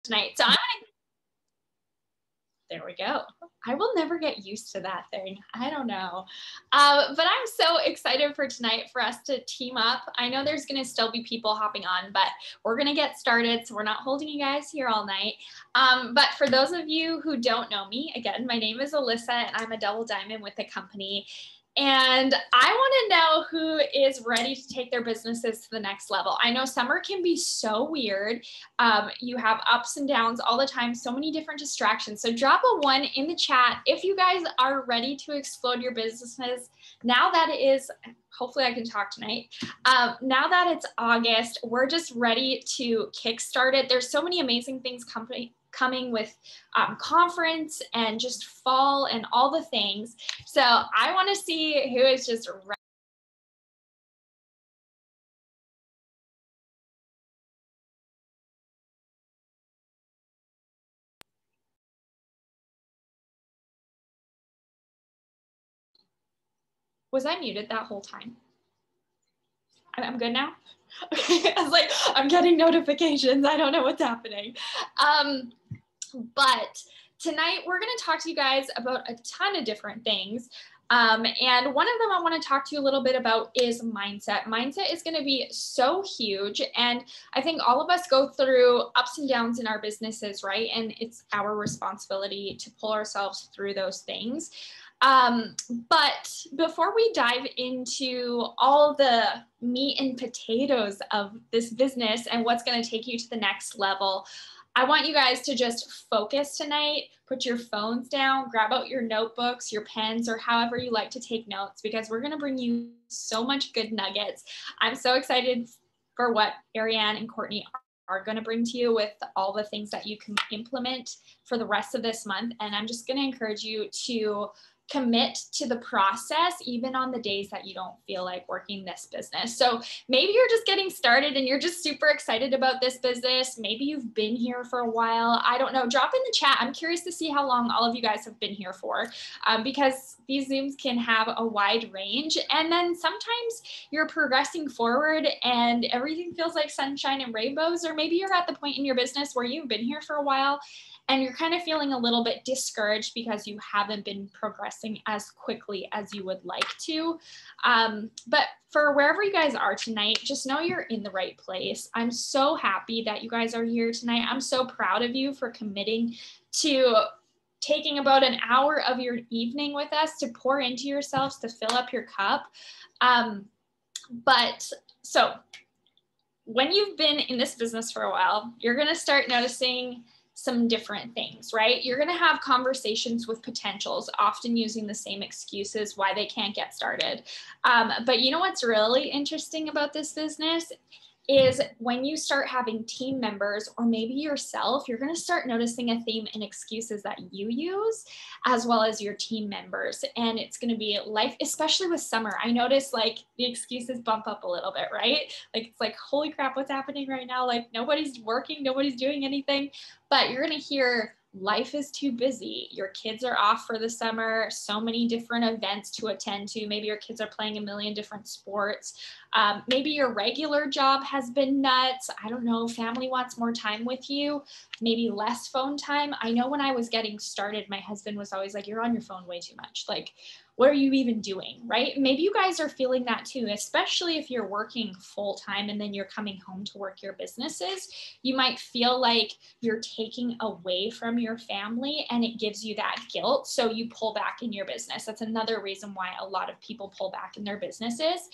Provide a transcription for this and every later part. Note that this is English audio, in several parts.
tonight. So there we go. I will never get used to that thing. I don't know. But I'm so excited for tonight for us to team up. I know there's going to still be people hopping on, but we're going to get started. So we're not holding you guys here all night. But for those of you who don't know me, again, my name is Alyssa and I'm a double diamond with the company. And I want to know who is ready to take their businesses to the next level. I know summer can be so weird. You have ups and downs all the time, so many different distractions. So drop a 1 in the chat if you guys are ready to explode your businesses. Now that it is, hopefully I can talk tonight. Now that it's August, we're just ready to kickstart it. There's so many amazing things coming with conference and just fall and all the things. So I want to see who is just ready. Was I muted that whole time? I'm good now? Okay, I was like, I'm getting notifications. I don't know what's happening. But tonight we're going to talk to you guys about a ton of different things. And one of them I want to talk to you a little bit about is mindset. Mindset is going to be so huge. And I think all of us go through ups and downs in our businesses, right? And it's our responsibility to pull ourselves through those things. But before we dive into all the meat and potatoes of this business and what's going to take you to the next level, I want you guys to just focus tonight, put your phones down, grab out your notebooks, your pens, or however you like to take notes, because we're going to bring you so much good nuggets. I'm so excited for what Ariane and Courtney are going to bring to you with all the things that you can implement for the rest of this month. And I'm just going to encourage you to commit to the process, even on the days that you don't feel like working this business. So maybe you're just getting started and you're just super excited about this business. Maybe you've been here for a while. I don't know. Drop in the chat. I'm curious to see how long all of you guys have been here for, because these Zooms can have a wide range. And then sometimes you're progressing forward and everything feels like sunshine and rainbows, or maybe you're at the point in your business where you've been here for a while and you're kind of feeling a little bit discouraged because you haven't been progressing as quickly as you would like to. But for wherever you guys are tonight, just know you're in the right place. I'm so happy that you guys are here tonight. I'm so proud of you for committing to taking about an hour of your evening with us to pour into yourselves, to fill up your cup. So when you've been in this business for a while, you're going to start noticing some different things, right? You're going to have conversations with potentials, often using the same excuses why they can't get started. But you know what's really interesting about this business is when you start having team members or maybe yourself, you're going to start noticing a theme in excuses that you use as well as your team members. And it's going to be life, especially with summer. I notice like the excuses bump up a little bit, right? Like it's like, holy crap, what's happening right now? Like nobody's working, nobody's doing anything, but you're going to hear life is too busy. Your kids are off for the summer, so many different events to attend to. Maybe your kids are playing a million different sports. Maybe your regular job has been nuts. I don't know, family wants more time with you, maybe less phone time. I know when I was getting started, my husband was always like, you're on your phone way too much. Like, what are you even doing, right? Maybe you guys are feeling that too, especially if you're working full time and then you're coming home to work your businesses. You might feel like you're taking away from your family and it gives you that guilt. So you pull back in your business. That's another reason why a lot of people pull back in their businesses.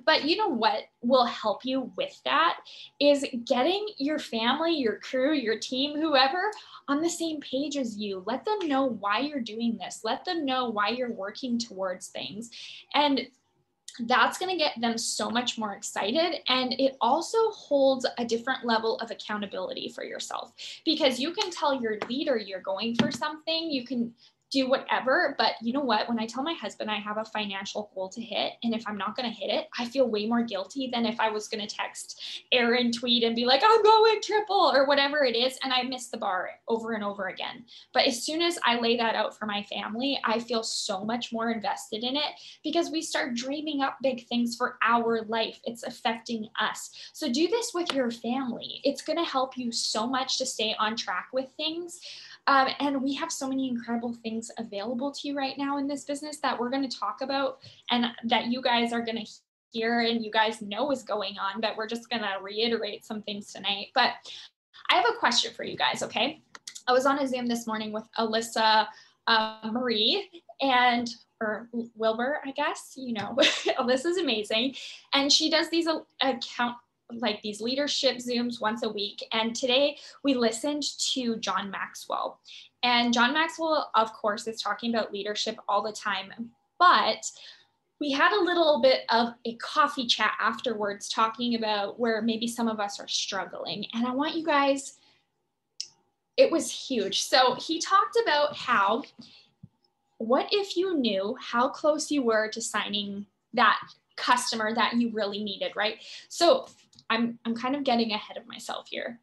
But you know what will help you with that is getting your family, your crew, your team, whoever on the same page as you. Let them know why you're doing this. Let them know why you're working towards things. And that's going to get them so much more excited. And it also holds a different level of accountability for yourself, because you can tell your leader you're going for something. You can do whatever. But you know what? When I tell my husband I have a financial goal to hit, and if I'm not going to hit it, I feel way more guilty than if I was going to text Erin, tweet, and be like, I'm going triple or whatever it is. And I miss the bar over and over again. But as soon as I lay that out for my family, I feel so much more invested in it, because we start dreaming up big things for our life. It's affecting us. So do this with your family. It's going to help you so much to stay on track with things. And we have so many incredible things available to you right now in this business that we're going to talk about, and that you guys are going to hear and you guys know is going on, but we're just going to reiterate some things tonight. But I have a question for you guys, okay? I was on a Zoom this morning with Alyssa Marie or Wilbur, I guess, Alyssa's amazing. And she does these these leadership Zooms once a week. And today we listened to John Maxwell. And John Maxwell, of course, is talking about leadership all the time. But we had a little bit of a coffee chat afterwards, talking about where maybe some of us are struggling. And I want you guys, it was huge. So he talked about what if you knew how close you were to signing that customer that you really needed, right? So I'm kind of getting ahead of myself here.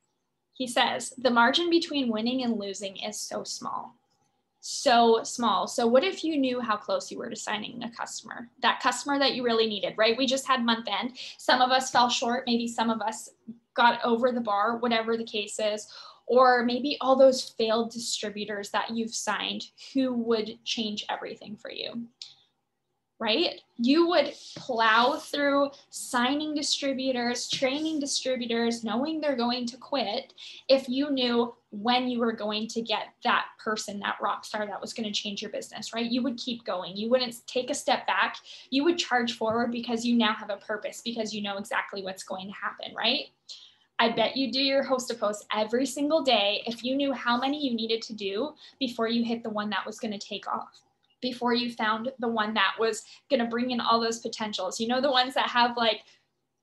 He says, the margin between winning and losing is so small. So small. So what if you knew how close you were to signing a customer, that customer that you really needed, right? We just had month end. Some of us fell short. Maybe some of us got over the bar, whatever the case is. Or maybe all those failed distributors that you've signed who would change everything for you, right? You would plow through signing distributors, training distributors, knowing they're going to quit, if you knew when you were going to get that person, that rock star that was going to change your business, right? You would keep going. You wouldn't take a step back. You would charge forward because you now have a purpose, because you know exactly what's going to happen, right? I bet you do your host to post every single day if you knew how many you needed to do before you hit the one that was going to take off, before you found the one that was going to bring in all those potentials. The ones that have like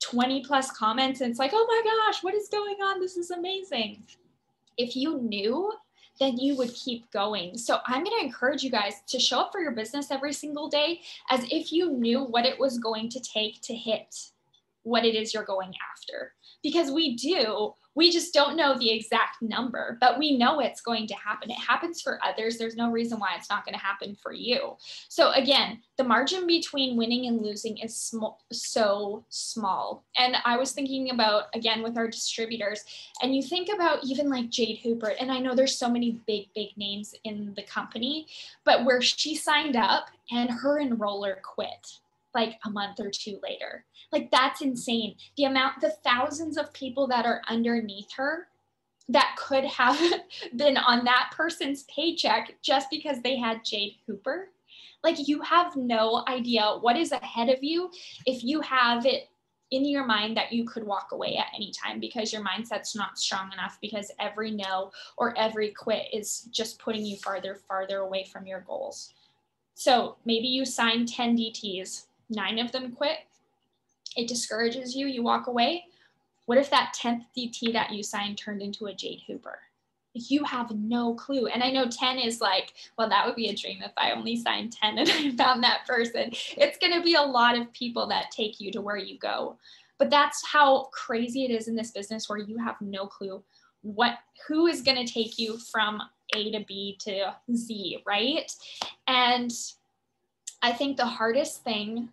20 plus comments and it's like, oh my gosh, what is going on? This is amazing. If you knew, then you would keep going. So I'm going to encourage you guys to show up for your business every single day as if you knew what it was going to take to hit what it is you're going after. Because we just don't know the exact number, but we know it's going to happen. It happens for others. There's no reason why it's not going to happen for you. So again, the margin between winning and losing is so small. And I was thinking about, again, with our distributors, and you think about even like Jade Hooper, and I know there's so many big names in the company, but where she signed up and her enroller quit like a month or two later. Like, that's insane. The thousands of people that are underneath her that could have been on that person's paycheck just because they had Jade Hooper. Like, you have no idea what is ahead of you if you have it in your mind that you could walk away at any time because your mindset's not strong enough, because every no or every quit is just putting you farther away from your goals. So maybe you sign 10 DTs, 9 of them quit. It discourages you, you walk away. What if that 10th DT that you signed turned into a Jade Hooper? You have no clue. And I know 10 is like, well, that would be a dream if I only signed 10 and I found that person. It's going to be a lot of people that take you to where you go. But that's how crazy it is in this business, where you have no clue who is going to take you from A to B to Z, right? And I think the hardest thing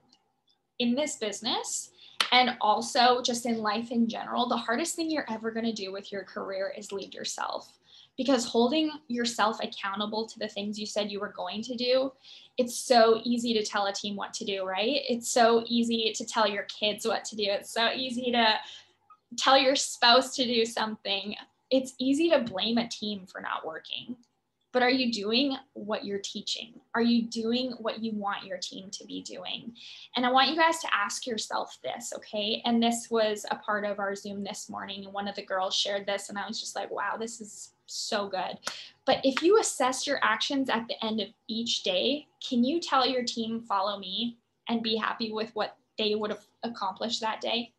in this business, and also just in life in general, the hardest thing you're ever going to do with your career is lead yourself. Because holding yourself accountable to the things you said you were going to do, it's so easy to tell a team what to do, right? It's so easy to tell your kids what to do. It's so easy to tell your spouse to do something. It's easy to blame a team for not working. But are you doing what you're teaching? Are you doing what you want your team to be doing? And I want you guys to ask yourself this, okay? And this was a part of our Zoom this morning, and one of the girls shared this, and I was just like, wow, this is so good. But if you assess your actions at the end of each day, can you tell your team, follow me, and be happy with what they would have accomplished that day?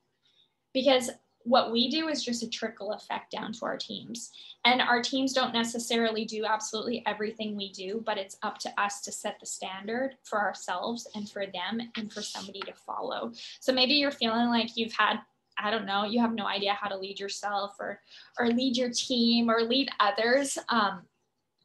Because what we do is just a trickle effect down to our teams. And our teams don't necessarily do absolutely everything we do, but it's up to us to set the standard for ourselves and for them and for somebody to follow. So maybe you're feeling like you've had, I don't know, you have no idea how to lead yourself or lead your team or lead others.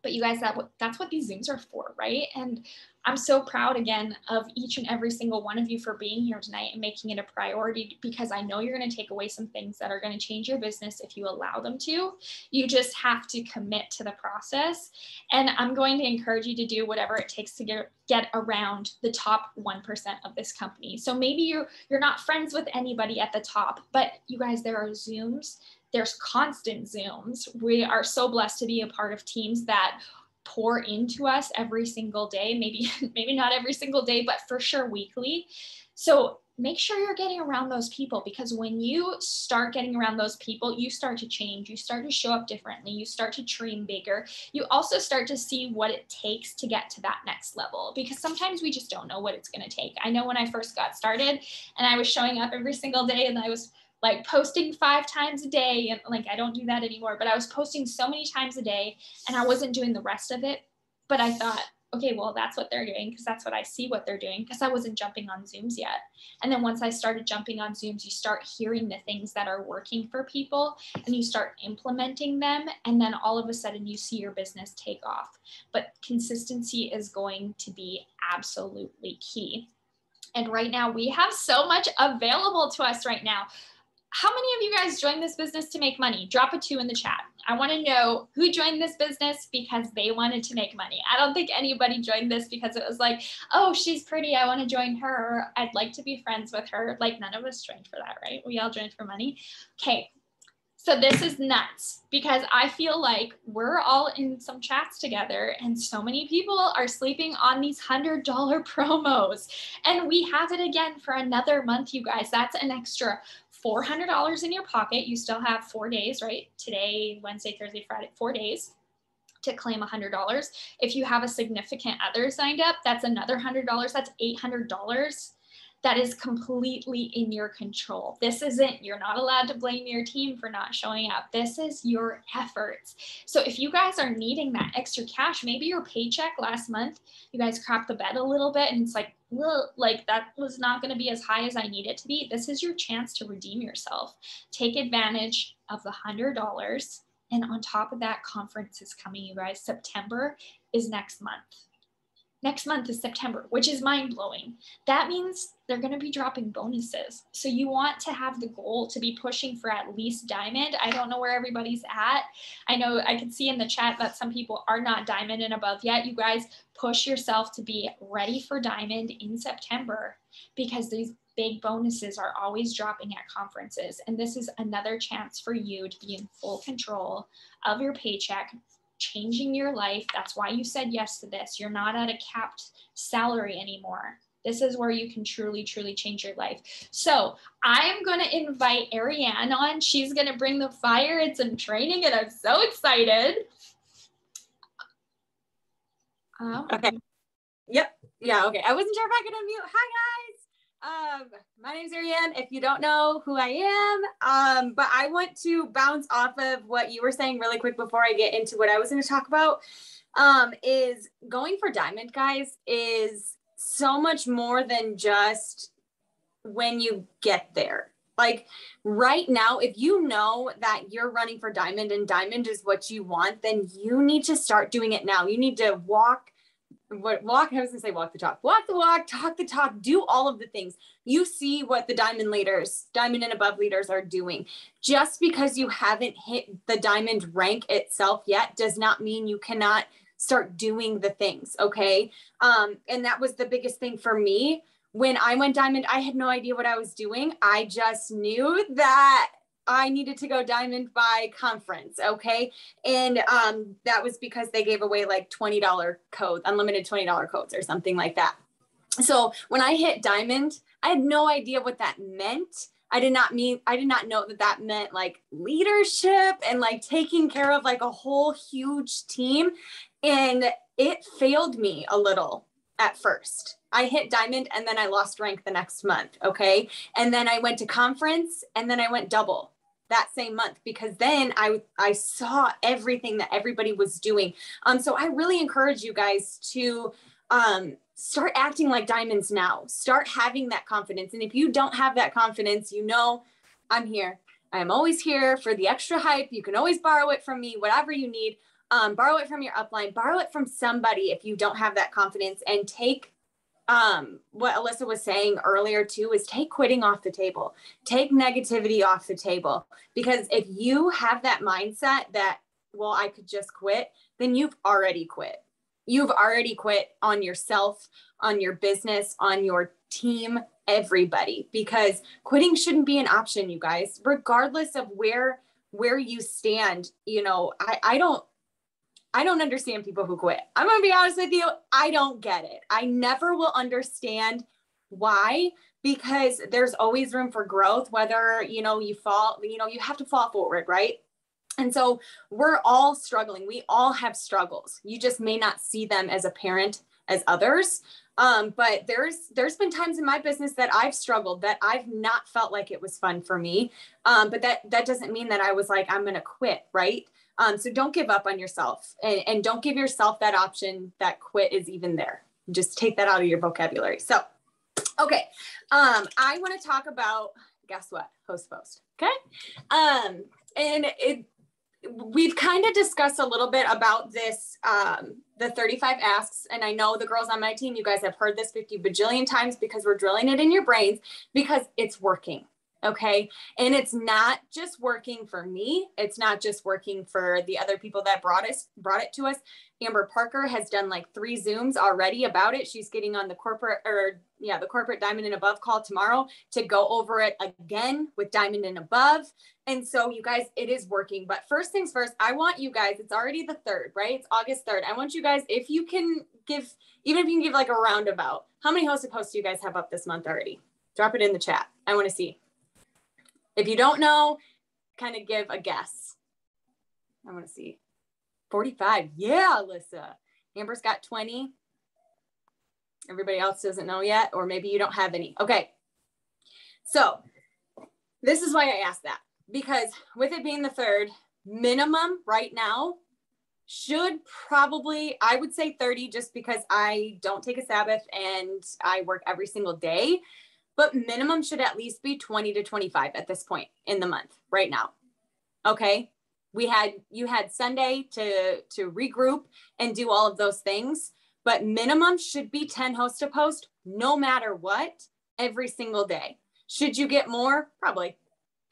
But you guys, that's what these Zooms are for, right? And I'm so proud again of each and every single one of you for being here tonight and making it a priority, because I know you're going to take away some things that are going to change your business if you allow them to. You just have to commit to the process. And I'm going to encourage you to do whatever it takes to get around the top 1% of this company. So maybe you're not friends with anybody at the top, but you guys, there are Zooms. There's constant Zooms. We are so blessed to be a part of teams that pour into us every single day, maybe not every single day, but for sure weekly. So make sure you're getting around those people, because when you start getting around those people, you start to change, you start to show up differently, you start to dream bigger. You also start to see what it takes to get to that next level, because sometimes we just don't know what it's going to take. I know when I first got started and I was showing up every single day and I was like posting 5 times a day, and like I don't do that anymore, but I was posting so many times a day and I wasn't doing the rest of it. But I thought, okay, well, that's what they're doing, because that's what I see what they're doing, because I wasn't jumping on Zooms yet. And then once I started jumping on Zooms, you start hearing the things that are working for people and you start implementing them. And then all of a sudden you see your business take off. But consistency is going to be absolutely key. And right now we have so much available to us right now. How many of you guys joined this business to make money? Drop a 2 in the chat. I want to know who joined this business because they wanted to make money. I don't think anybody joined this because it was like, oh, she's pretty, I want to join her, or I'd like to be friends with her. Like, none of us joined for that, right? We all joined for money. Okay. So this is nuts, because I feel like we're all in some chats together and so many people are sleeping on these $100 promos, and we have it again for another month, you guys. That's an extra $400 in your pocket. You still have 4 days, right? Today, Wednesday, Thursday, Friday, 4 days to claim $100. If you have a significant other signed up, that's another $100. That's $800. That is completely in your control. This isn't, you're not allowed to blame your team for not showing up. This is your efforts. So if you guys are needing that extra cash, maybe your paycheck last month, you guys crapped the bed a little bit and it's like, well, like that was not going to be as high as I need it to be. This is your chance to redeem yourself. Take advantage of the $100. And on top of that, conference is coming, you guys. September is next month. Next month is September, which is mind-blowing. That means they're going to be dropping bonuses. So you want to have the goal to be pushing for at least diamond. I don't know where everybody's at. I know I can see in the chat that some people are not diamond and above yet. You guys push yourself to be ready for diamond in September, because these big bonuses are always dropping at conferences. And this is another chance for you to be in full control of your paycheck, changing your life. That's why you said yes to this. You're not at a capped salary anymore. This is where you can truly, truly change your life. So I'm going to invite Ariane on. She's going to bring the fire and some training, and I'm so excited. Okay. Yep. Yeah. Okay. I wasn't sure if I could unmute. Hi, guys. My name's Ariane, if you don't know who I am, but I want to bounce off of what you were saying really quick before I get into what I was going to talk about, is going for diamond, guys, is so much more than just when you get there. Like right now, if you know that you're running for diamond and diamond is what you want, then you need to start doing it now. You need to walk, I was gonna say walk the talk, talk the talk, do all of the things. You see what the diamond leaders, diamond and above leaders are doing. Just because you haven't hit the diamond rank itself yet does not mean you cannot start doing the things, okay? And that was the biggest thing for me. When I went diamond, I had no idea what I was doing. I just knew that I needed to go diamond by conference. Okay. And that was because they gave away like $20 codes, unlimited $20 codes or something like that. So when I hit diamond, I had no idea what that meant. I did not know that that meant like leadership and like taking care of like a whole huge team. And it failed me a little at first. I hit diamond and then I lost rank the next month. Okay. And then I went to conference and then I went double. that same month, because then I saw everything that everybody was doing. So I really encourage you guys to start acting like diamonds now. Start having that confidence. And if you don't have that confidence, you know, I'm here. I'm always here for the extra hype. You can always borrow it from me, whatever you need. Borrow it from your upline, borrow it from somebody if you don't have that confidence, and take what Alyssa was saying earlier too, is take quitting off the table, take negativity off the table. Because if you have that mindset that, well, I could just quit, then you've already quit. You've already quit on yourself, on your business, on your team, everybody, because quitting shouldn't be an option, you guys, regardless of where you stand. You know, I don't understand people who quit. I'm going to be honest with you. I don't get it. I never will understand why, because there's always room for growth, whether, you know, you fall, you know, you have to fall forward, right? And so we're all struggling. We all have struggles. You just may not see them as apparent as others. But there's been times in my business that I've struggled, that I've not felt like it was fun for me. But that doesn't mean that I was like, I'm going to quit, right? So don't give up on yourself, and don't give yourself that option that quit is even there. Just take that out of your vocabulary. So, okay. I want to talk about, guess what? Host post. Okay. And we've kind of discussed a little bit about this, the 35 asks. And I know the girls on my team, you guys have heard this 50 bajillion times, because we're drilling it in your brains, because it's working. Okay. And it's not just working for me. It's not just working for the other people that brought it to us. Amber Parker has done like 3 Zooms already about it. She's getting on the corporate Diamond and Above call tomorrow to go over it again with Diamond and Above. And so you guys, it is working. But first things first, I want you guys, it's already the 3rd, right? It's August 3rd. I want you guys, if you can give, even if you can give like a roundabout, how many hosted posts do you guys have up this month already? Drop it in the chat. I want to see. If you don't know, kind of give a guess. I want to see. 45. Yeah, Alyssa. Amber's got 20. Everybody else doesn't know yet, or maybe you don't have any. Okay. So this is why I asked that, because with it being the 3rd, minimum right now should probably, I would say 30, just because I don't take a Sabbath and I work every single day. But minimum should at least be 20 to 25 at this point in the month right now. Okay. You had Sunday to regroup and do all of those things, but minimum should be 10 host to post, no matter what, every single day. Should you get more? Probably.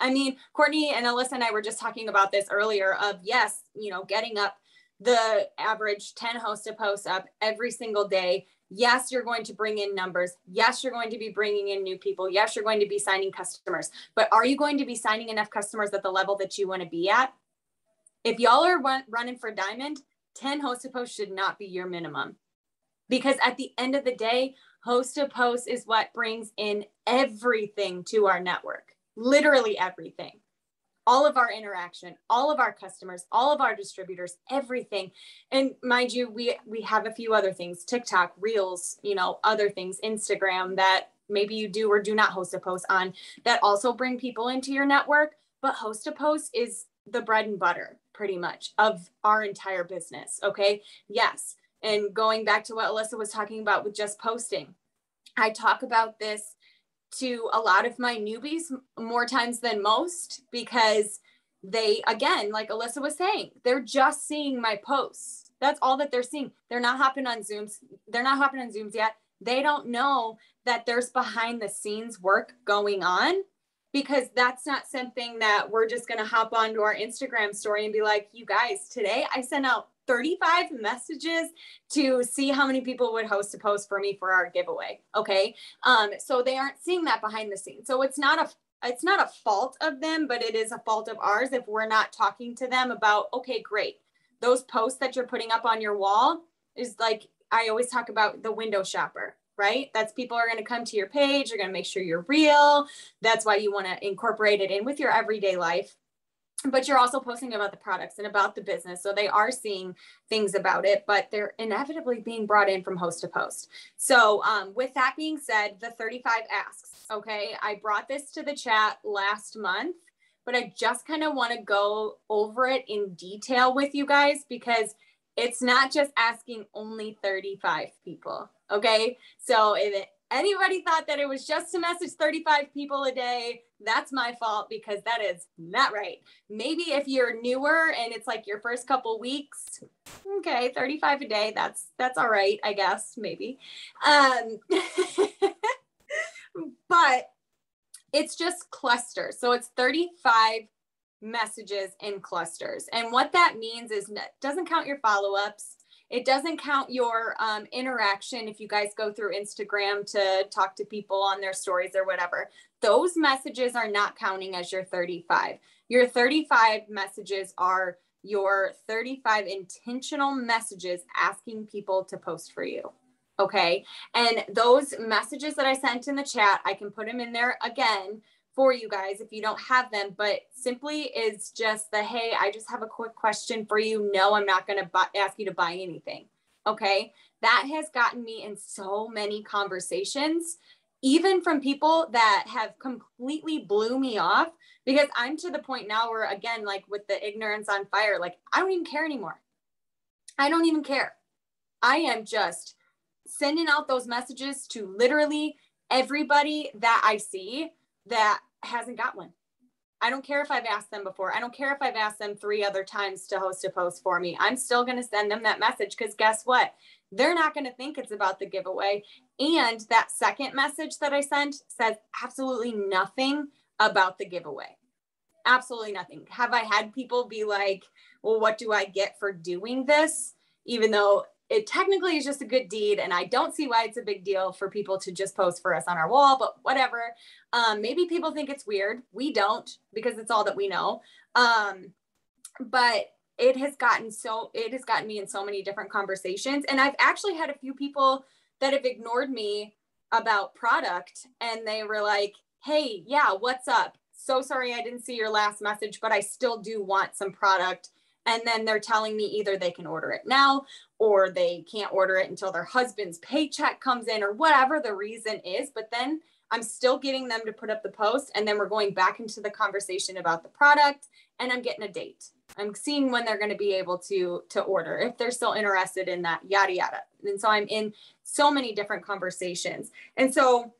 I mean, Courtney and Alyssa and I were just talking about this earlier of, yes, you know, getting up the average 10 host to post up every single day. Yes, you're going to bring in numbers. Yes, you're going to be bringing in new people. Yes, you're going to be signing customers. But are you going to be signing enough customers at the level that you want to be at? If y'all are running for Diamond, 10 host to post should not be your minimum. Because at the end of the day, host to post is what brings in everything to our network. Literally everything. All of our interaction, all of our customers, all of our distributors, everything. And mind you, we have a few other things, TikTok, Reels, you know, other things, Instagram, that maybe you do or do not host a post on, that also bring people into your network. But host a post is the bread and butter, pretty much, of our entire business. Okay. Yes. And going back to what Alyssa was talking about with just posting, I talk about this to a lot of my newbies more times than most, because they, again, like Alyssa was saying, they're just seeing my posts. That's all that they're seeing. They're not hopping on Zooms. They're not hopping on Zooms yet. They don't know that there's behind the scenes work going on, because that's not something that we're just going to hop onto our Instagram story and be like, you guys, today I sent out 35 messages to see how many people would host a post for me for our giveaway. Okay. So they aren't seeing that behind the scenes. So it's not a fault of them, but it is a fault of ours if we're not talking to them about, okay, great. Those posts that you're putting up on your wall is like, I always talk about the window shopper, right? That's people are going to come to your page. You're going to make sure you're real. That's why you want to incorporate it in with your everyday life. But you're also posting about the products and about the business. So they are seeing things about it, but they're inevitably being brought in from host to post. So with that being said, the 35 asks, okay, I brought this to the chat last month, but I just kind of want to go over it in detail with you guys because it's not just asking only 35 people. Okay. So if anybody thought that it was just to message 35 people a day, that's my fault because that is not right. Maybe if you're newer and it's like your first couple weeks, okay, 35 a day, that's all right, I guess, maybe. But it's just clusters. So it's 35 messages in clusters. And what that means is it doesn't count your follow-ups. It doesn't count your interaction if you guys go through Instagram to talk to people on their stories or whatever. Those messages are not counting as your 35. Your 35 messages are your 35 intentional messages asking people to post for you. Okay. And those messages that I sent in the chat, I can put them in there again for you guys if you don't have them, but simply is just the, hey, I just have a quick question for you. No, I'm not going to ask you to buy anything. Okay. That has gotten me in so many conversations, even from people that have completely blew me off, because I'm to the point now where, again, like with the ignorance on fire, like I don't even care anymore. I don't even care. I am just sending out those messages to literally everybody that I see that hasn't got one. I don't care if I've asked them before. I don't care if I've asked them 3 other times to host a post for me. I'm still going to send them that message because guess what? They're not going to think it's about the giveaway. And that second message that I sent says absolutely nothing about the giveaway. Absolutely nothing. Have I had people be like, well, what do I get for doing this? Even though it technically is just a good deed. And I don't see why it's a big deal for people to just post for us on our wall, but whatever. Maybe people think it's weird. We don't, because it's all that we know. But it has gotten me in so many different conversations. And I've actually had a few people that have ignored me about product. And they were like, hey, yeah, what's up? So sorry, I didn't see your last message, but I still do want some product. And then they're telling me either they can order it now or they can't order it until their husband's paycheck comes in or whatever the reason is. But then I'm still getting them to put up the post. And then we're going back into the conversation about the product and I'm getting a date. I'm seeing when they're going to be able to order if they're still interested in that, yada, yada. And so I'm in so many different conversations. And so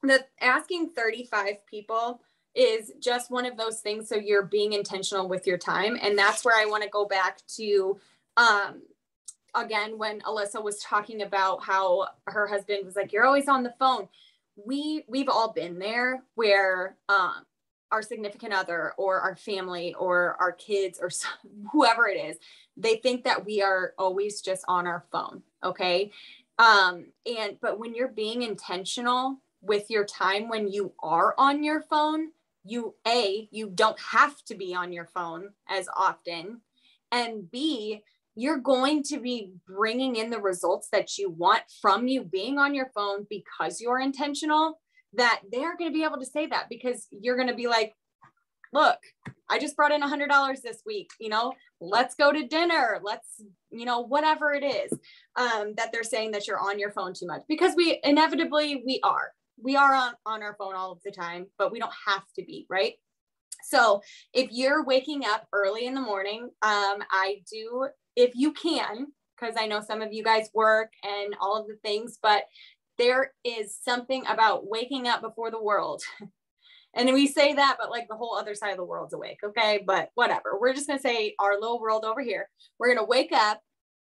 the asking 35 people is just one of those things. So you're being intentional with your time. And that's where I want to go back to, again, when Alyssa was talking about how her husband was like, you're always on the phone. We've all been there where our significant other or our family or our kids or whoever it is, they think that we are always just on our phone. Okay. But when you're being intentional with your time, when you are on your phone, you don't have to be on your phone as often. And B, you're going to be bringing in the results that you want from you being on your phone because you're intentional, that they're going to be able to say that because you're going to be like, look, I just brought in $100 this week, let's go to dinner. Let's, whatever it is, that they're saying that you're on your phone too much, because we are on our phone all of the time, but we don't have to be, right? So if you're waking up early in the morning, I do, if you can, because I know some of you guys work and all of the things, but there is something about waking up before the world. And we say that, but like the whole other side of the world's awake. Okay. But whatever, we're just going to say our little world over here. We're going to wake up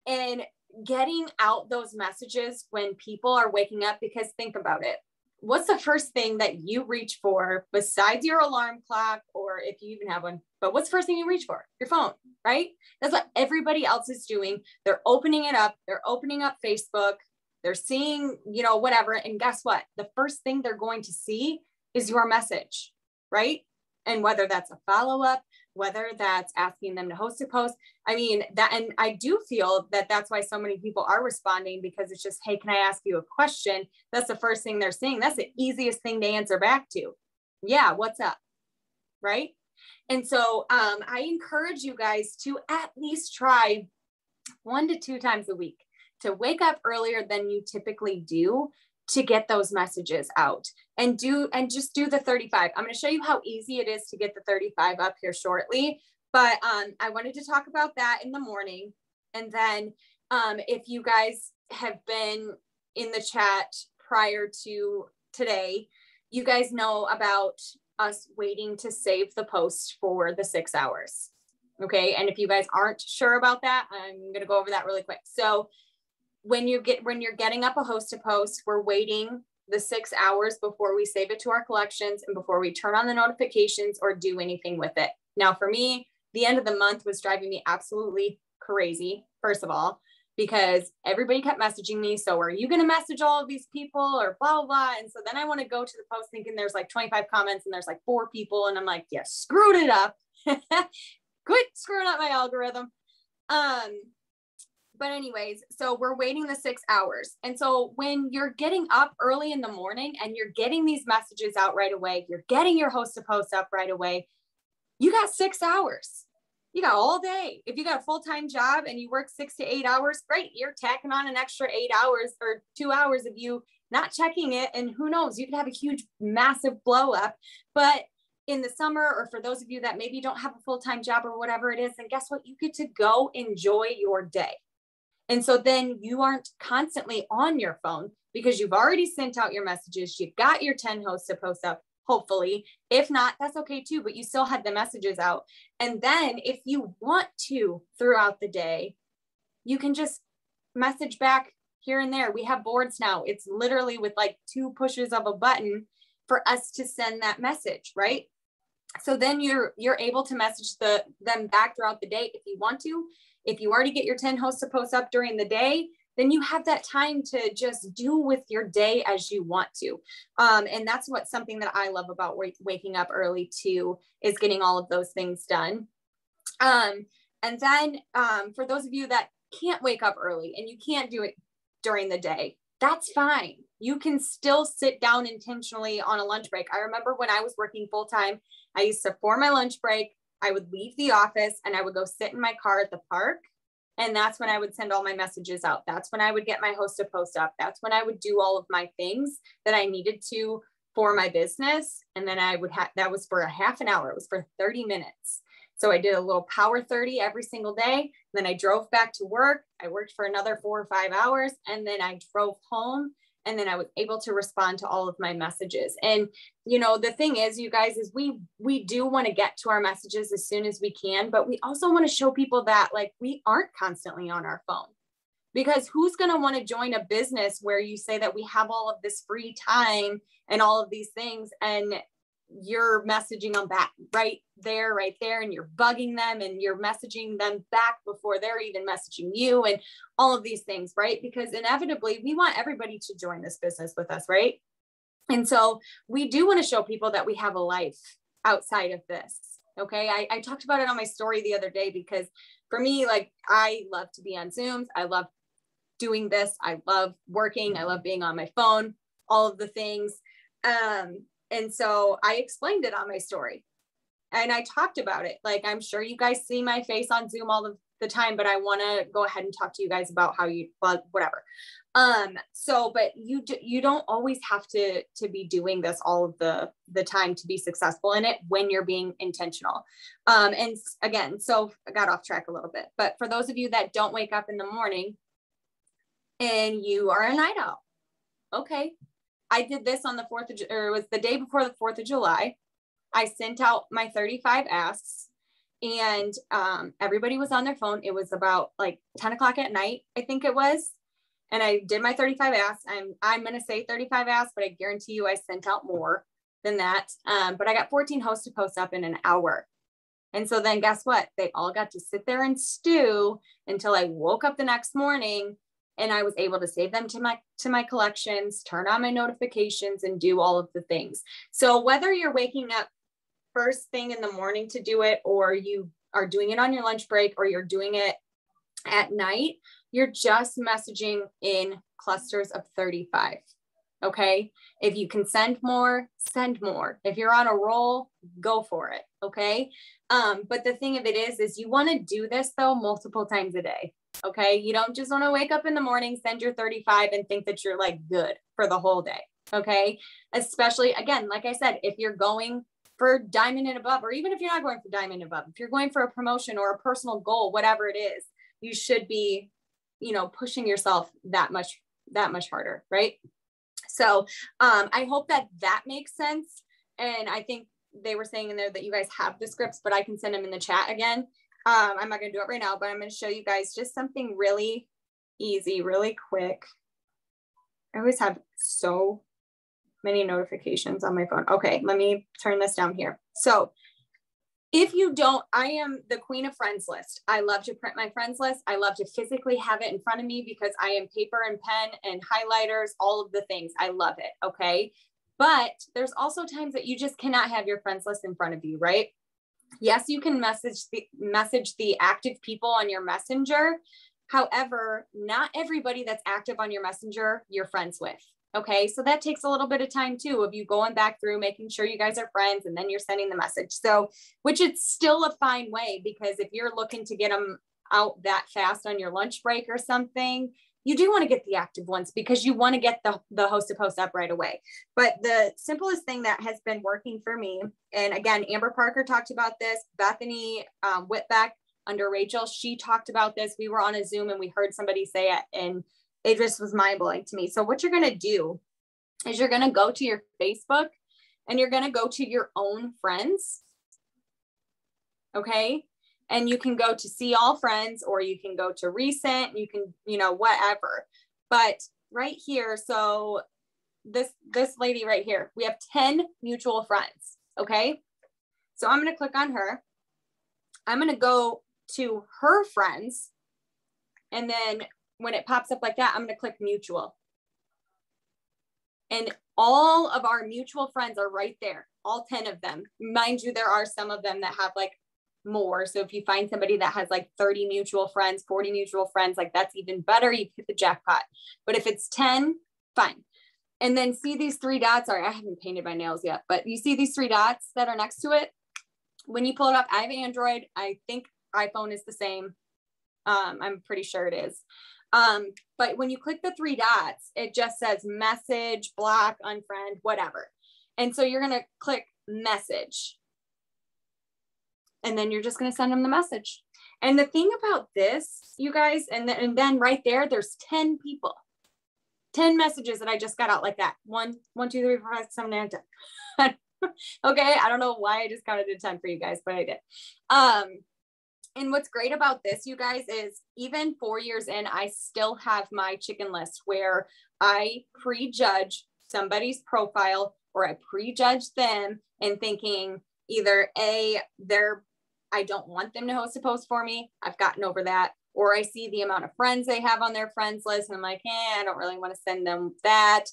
and getting out those messages when people are waking up, because think about it. What's the first thing that you reach for besides your alarm clock, or if you even have one, but what's the first thing you reach for? Your phone, right? That's what everybody else is doing. They're opening it up. They're opening up Facebook. They're seeing, whatever. And guess what? The first thing they're going to see is your message, right? And whether that's a follow-up, whether that's asking them to host a post. I mean, and I do feel that that's why so many people are responding, because it's just, hey, can I ask you a question? That's the first thing they're seeing. That's the easiest thing to answer back to. Yeah, what's up? Right? And so I encourage you guys to at least try 1 to 2 times a week to wake up earlier than you typically do to get those messages out and just do the 35. I'm going to show you how easy it is to get the 35 up here shortly. But I wanted to talk about that in the morning. And then if you guys have been in the chat prior to today, you guys know about us waiting to save the post for the 6 hours. Okay. And if you guys aren't sure about that, I'm going to go over that really quick. So when you're getting up a host to post, we're waiting the 6 hours before we save it to our collections and before we turn on the notifications or do anything with it. Now, for me, the end of the month was driving me absolutely crazy, first of all, because everybody kept messaging me. So are you going to message all of these people or blah, blah, blah. And so then I want to go to the post thinking there's like 25 comments and there's like 4 people. And I'm like, yeah, screwed it up. Quit screwing up my algorithm. But anyways, so we're waiting the 6 hours. And so when you're getting up early in the morning and you're getting these messages out right away, you're getting your host to post up right away, you got 6 hours. You got all day. If you got a full-time job and you work 6 to 8 hours, great. You're tacking on an extra 8 hours or 2 hours of you not checking it. And who knows, you could have a huge, massive blow up. But in the summer, or for those of you that maybe don't have a full-time job or whatever it is, then guess what? You get to go enjoy your day. And so then you aren't constantly on your phone because you've already sent out your messages. You've got your 10 hosts to post up, hopefully. If not, that's okay too, but you still had the messages out. And then if you want to throughout the day, you can just message back here and there. We have boards now. It's literally with like 2 pushes of a button for us to send that message, right? So then you're able to message them back throughout the day if you want to. If you already get your 10 hosts to post up during the day, then you have that time to just do with your day as you want to. And that's something that I love about waking up early too, is getting all of those things done. And then for those of you that can't wake up early and you can't do it during the day, that's fine. You can still sit down intentionally on a lunch break. I remember when I was working full time, I used to, for my lunch break, I would leave the office and I would go sit in my car at the park. And that's when I would send all my messages out. That's when I would get my host to post up. That's when I would do all of my things that I needed to for my business. And then I would that was for a half an hour. It was for 30 minutes. So I did a little power 30 every single day. Then I drove back to work. I worked for another 4 or 5 hours. And then I drove home. And then I was able to respond to all of my messages. And, you know, the thing is, you guys, is we do want to get to our messages as soon as we can, but we also want to show people that like we aren't constantly on our phone, because who's going to want to join a business where you say that we have all of this free time and all of these things, and you're messaging them back right there, and you're bugging them and you're messaging them back before they're even messaging you and all of these things, right? Because inevitably we want everybody to join this business with us, right? And so we do want to show people that we have a life outside of this. Okay. I talked about it on my story the other day, because for me, like, I love to be on Zooms. I love doing this. I love working. I love being on my phone, all of the things. And so I explained it on my story and I talked about it. Like, I'm sure you guys see my face on Zoom all of the time, but I want to go ahead and talk to you guys about how whatever. But you don't always have to be doing this all of the time to be successful in it when you're being intentional. And again, so I got off track a little bit, but for those of you that don't wake up in the morning and you are a night owl, okay. I did this on the 4th of, or it was the day before the 4th of July. I sent out my 35 asks and everybody was on their phone. It was about like 10 o'clock at night, I think it was. And I did my 35 asks. I'm going to say 35 asks, but I guarantee you I sent out more than that. But I got 14 hosts to post up in an hour. And so then guess what? They all got to sit there and stew until I woke up the next morning. And I was able to save them to my collections, turn on my notifications, and do all of the things. So whether you're waking up first thing in the morning to do it, or you are doing it on your lunch break, or you're doing it at night, you're just messaging in clusters of 35. Okay. If you can send more, send more. If you're on a roll, go for it. Okay. But the thing of it is you want to do this though multiple times a day. Okay. You don't just want to wake up in the morning, send your 35 and think that you're like good for the whole day. Okay. Especially again, like I said, if you're going for diamond and above, or even if you're not going for diamond and above, if you're going for a promotion or a personal goal, whatever it is, you should be, you know, pushing yourself that much harder. Right. So I hope that makes sense. And I think they were saying in there that you guys have the scripts, but I can send them in the chat again. I'm not going to do it right now, but I'm going to show you guys just something really easy, really quick. I always have so many notifications on my phone. Okay, let me turn this down here. So if you don't, I am the queen of friends list. I love to print my friends list. I love to physically have it in front of me because I am paper and pen and highlighters, all of the things. I love it. Okay. But there's also times that you just cannot have your friends list in front of you, right? Yes, you can message the active people on your messenger. However, not everybody that's active on your messenger, you're friends with. Okay. So that takes a little bit of time too, of you going back through, making sure you guys are friends, and then you're sending the message. So, which it's still a fine way, because if you're looking to get them out that fast on your lunch break or something, you do want to get the active ones because you want to get the host to post up right away. But the simplest thing that has been working for me, and again, Amber Parker talked about this, Bethany Whitbeck under Rachel, she talked about this. We were on a Zoom and we heard somebody say it, and it just was mind blowing to me. So what you're going to do is you're going to go to your Facebook and you're going to go to your own friends. Okay. And you can go to see all friends, or you can go to recent, you can, you know, whatever. But right here, so this lady right here, we have 10 mutual friends. Okay. So I'm going to click on her. I'm going to go to her friends. And then when it pops up like that, I'm going to click mutual. And all of our mutual friends are right there. All 10 of them. Mind you, there are some of them that have like more. So if you find somebody that has like 30 mutual friends, 40 mutual friends, like that's even better. You hit the jackpot. But if it's 10, fine. And then see these three dots. Sorry, I haven't painted my nails yet, but you see these three dots that are next to it. When you pull it up, I have Android. I think iPhone is the same. I'm pretty sure it is. But when you click the three dots, it just says message, block, unfriend, whatever. And so you're going to click message. And then you're just going to send them the message. And the thing about this, you guys, and then right there, there's 10 people, 10 messages that I just got out like that. 1, 2, 3, 4, 5, 6, 7, 8, 10. Okay. I don't know why I just counted to 10 for you guys, but I did. And what's great about this, you guys, is even 4 years in, I still have my chicken list where I prejudge somebody's profile, or I prejudge them and thinking either I don't want them to host a post for me. I've gotten over that. Or I see the amount of friends they have on their friends list, and I'm like, I don't really want to send them that.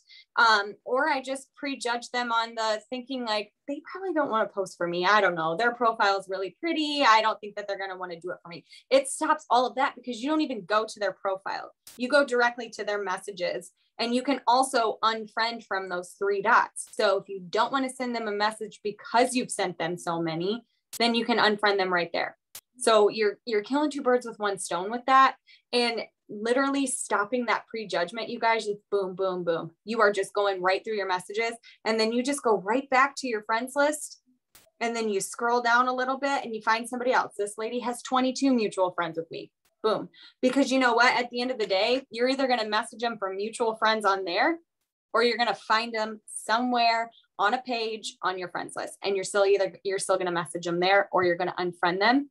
Or I just prejudge them on the thinking like, they probably don't want to post for me. I don't know. Their profile is really pretty. I don't think that they're going to want to do it for me. It stops all of that because you don't even go to their profile. You go directly to their messages, and you can also unfriend from those three dots. So if you don't want to send them a message because you've sent them so many, then you can unfriend them right there. So you're killing two birds with one stone with that. And literally stopping that prejudgment, you guys, just boom, boom, boom. You are just going right through your messages. And then you just go right back to your friends list. And then you scroll down a little bit and you find somebody else. This lady has 22 mutual friends with me. Boom. Because you know what? At the end of the day, you're either going to message them from mutual friends on there, or you're going to find them somewhere on a page on your friends list. And you're still going to message them there, or you're going to unfriend them.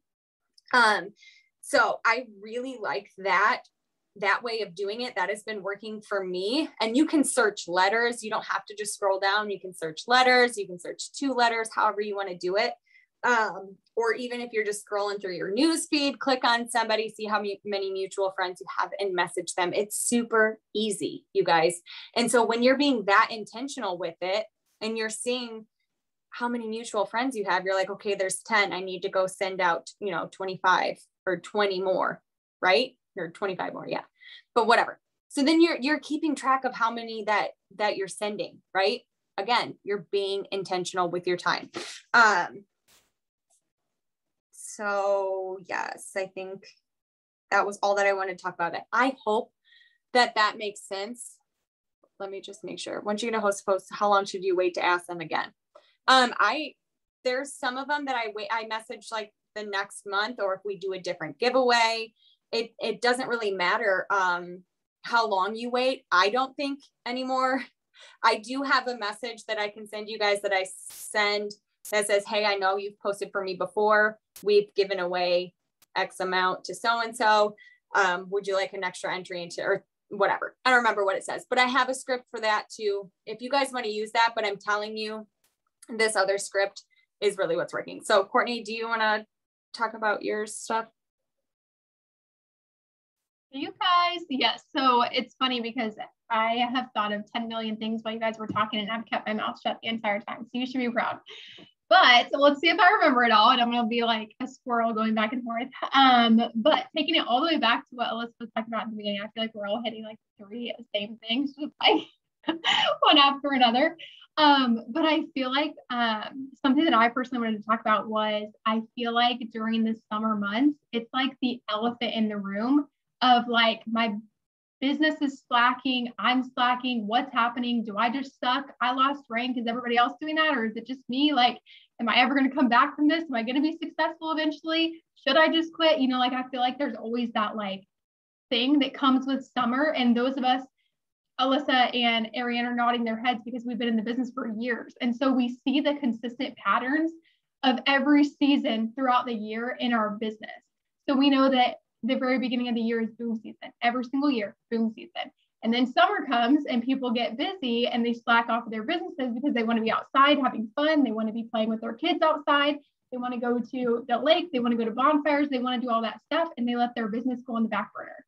So I really like that way of doing it. That has been working for me. And you can search letters. You don't have to just scroll down. You can search letters. You can search 2 letters, however you want to do it. Or even if you're just scrolling through your news feed, click on somebody, see how many mutual friends you have, and message them. It's super easy, you guys. And so when you're being that intentional with it, and you're seeing how many mutual friends you have, you're like, okay, there's 10. I need to go send out, 25 or 20 more, right? Or 25 more. Yeah. But whatever. So then you're keeping track of how many that you're sending, right? Again, you're being intentional with your time. So yes, I think that was all that I wanted to talk about. I hope that makes sense. Let me just make sure. Once you're going to host a post, how long should you wait to ask them again? There's some of them that I message like the next month, or if we do a different giveaway, it doesn't really matter how long you wait. I don't think anymore. I do have a message that I can send you guys that I send that says, hey, I know you've posted for me before. We've given away X amount to so-and-so. Would you like an extra entry into, or whatever. I don't remember what it says, but I have a script for that too. If you guys want to use that, but I'm telling you, this other script is really what's working. So Courtney, do you want to talk about your stuff? You guys, yes. So it's funny because I have thought of 10 million things while you guys were talking, and I've kept my mouth shut the entire time. So you should be proud. But let's see if I remember it all, and I'm going to be like a squirrel going back and forth. But taking it all the way back to what Alyssa was talking about in the beginning, I feel like we're all hitting like 3 same things, just like one after another. But I feel like something that I personally wanted to talk about was, I feel like during the summer months, it's like the elephant in the room of like, my business is slacking, I'm slacking, what's happening? Do I just suck? I lost rank. Is everybody else doing that? Or is it just me? Like, am I ever going to come back from this? Am I going to be successful eventually? Should I just quit? You know, like, I feel like there's always that like thing that comes with summer. And those of us, Alyssa and Ariane, are nodding their heads because we've been in the business for years. And so we see the consistent patterns of every season throughout the year in our business. So we know that the very beginning of the year is boom season. Every single year, boom season. And then summer comes and people get busy and they slack off of their businesses because they want to be outside having fun. They want to be playing with their kids outside. They want to go to the lake. They want to go to bonfires. They want to do all that stuff, and they let their business go on the back burner.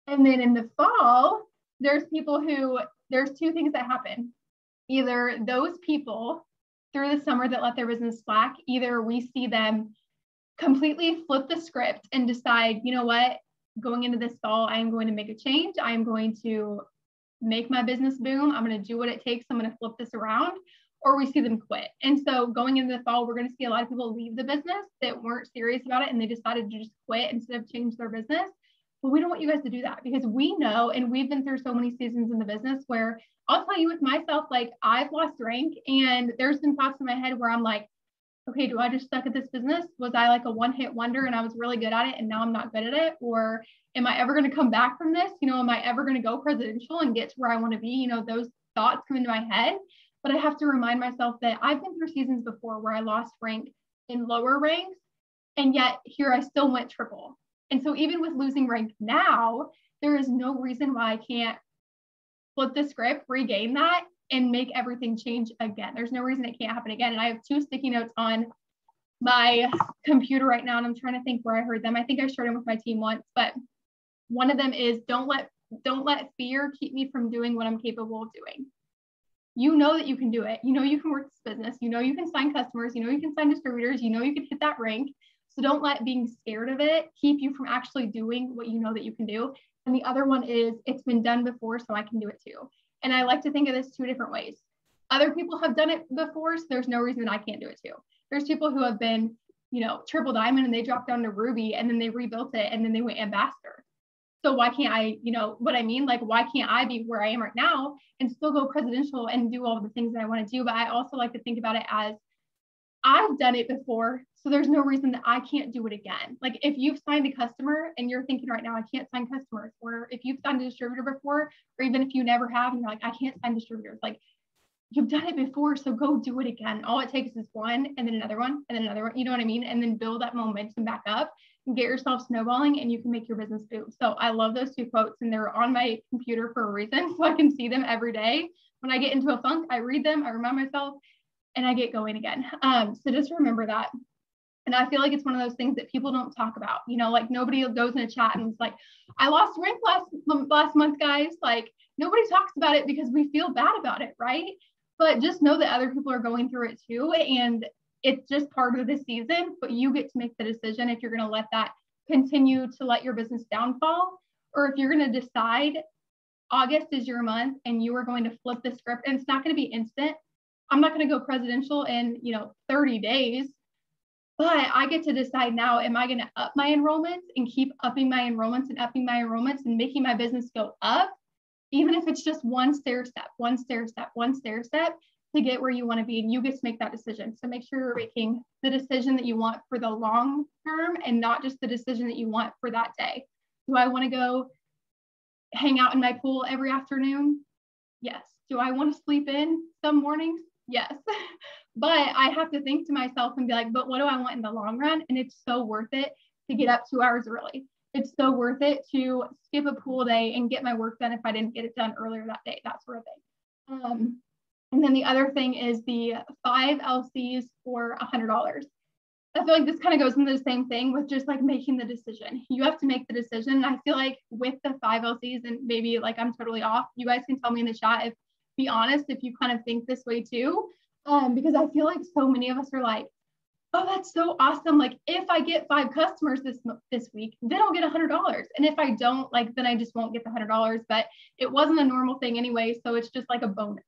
And then in the fall, there's 2 things that happen. Either those people through the summer that let their business slack, either we see them completely flip the script and decide, you know what, going into this fall, I am going to make a change. I am going to make my business boom. I'm going to do what it takes. I'm going to flip this around. Or we see them quit. And so going into the fall, we're going to see a lot of people leave the business that weren't serious about it, and they decided to just quit instead of change their business. But we don't want you guys to do that, because we know, and we've been through so many seasons in the business where, I'll tell you with myself, like, I've lost rank, and there's been thoughts in my head where I'm like, okay, do I just suck at this business? Was I like a one-hit wonder and I was really good at it and now I'm not good at it? Or am I ever going to come back from this? You know, am I ever going to go presidential and get to where I want to be? You know, those thoughts come into my head, but I have to remind myself that I've been through seasons before where I lost rank in lower ranks, and yet here I still went triple. And so even with losing rank now, there is no reason why I can't flip the script, regain that, and make everything change again. There's no reason it can't happen again. And I have 2 sticky notes on my computer right now, and I'm trying to think where I heard them. I think I shared them with my team once, but one of them is, don't let fear keep me from doing what I'm capable of doing. You know that you can do it. You know you can work this business. You know you can sign customers. You know you can sign distributors. You know you can hit that rank. So don't let being scared of it keep you from actually doing what you know that you can do. And the other one is, it's been done before, so I can do it too. And I like to think of this 2 different ways. Other people have done it before, so there's no reason I can't do it too. There's people who have been, you know, triple diamond and they dropped down to ruby and then they rebuilt it and then they went ambassador. So why can't I, you know what I mean? Like, why can't I be where I am right now and still go presidential and do all the things that I want to do? But I also like to think about it as, I've done it before, so there's no reason that I can't do it again. Like, if you've signed a customer and you're thinking right now, I can't sign customers, or if you've signed a distributor before, or even if you never have and you're like, I can't sign distributors, like, you've done it before, so go do it again. All it takes is one, and then another one, and then another one, you know what I mean? And then build that momentum back up and get yourself snowballing, and you can make your business boom. So I love those 2 quotes, and they're on my computer for a reason, so I can see them every day. When I get into a funk, I read them, I remind myself, and I get going again. So just remember that. And I feel like it's one of those things that people don't talk about, you know, like, nobody goes in a chat and it's like, I lost rank last month, guys. Like, nobody talks about it because we feel bad about it, right? But just know that other people are going through it too. And it's just part of the season, but you get to make the decision if you're going to let that continue to let your business downfall, or if you're going to decide August is your month and you are going to flip the script. And it's not going to be instant. I'm not going to go presidential in, 30 days. But I get to decide now, am I going to up my enrollments and keep upping my enrollments and upping my enrollments and making my business go up, even if it's just one stair step to get where you want to be, and you get to make that decision. So make sure you're making the decision that you want for the long term and not just the decision that you want for that day. Do I want to go hang out in my pool every afternoon? Yes. Do I want to sleep in some mornings? Yes. But I have to think to myself and be like, but what do I want in the long run? And it's so worth it to get up 2 hours early. It's so worth it to skip a pool day and get my work done if I didn't get it done earlier that day, that sort of thing. And then the other thing is the 5 LCs for $100. I feel like this kind of goes into the same thing with just like making the decision. You have to make the decision. And I feel like with the 5 LCs, and maybe like I'm totally off, you guys can tell me in the chat, be honest, if you kind of think this way too, because I feel like so many of us are like, oh, that's so awesome. Like if I get 5 customers this week, then I'll get $100. And if I don't, like, then I just won't get the $100, but it wasn't a normal thing anyway. So it's just like a bonus.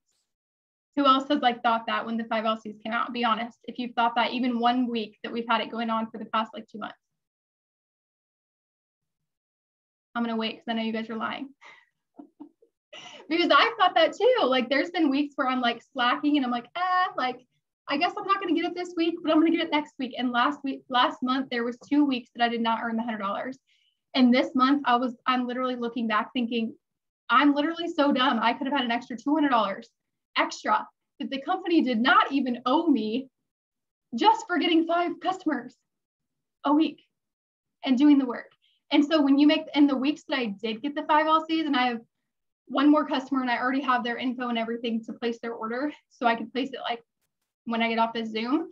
Who else has like thought that when the 5 LCs came out? Be honest, if you've thought that even 1 week that we've had it going on for the past like 2 months. I'm going to wait because I know you guys are lying. Because I thought that too. Like there's been weeks where I'm like slacking and I'm like, like, I guess I'm not going to get it this week, but I'm going to get it next week. And last month, there was 2 weeks that I did not earn the $100. And this month I'm literally looking back thinking, I'm literally so dumb. I could have had an extra $200 extra that the company did not even owe me just for getting 5 customers a week and doing the work. And so when you make, in the weeks that I did get the 5 LCs and I have 1 more customer and I already have their info and everything to place their order, so I can place it like when I get off this Zoom,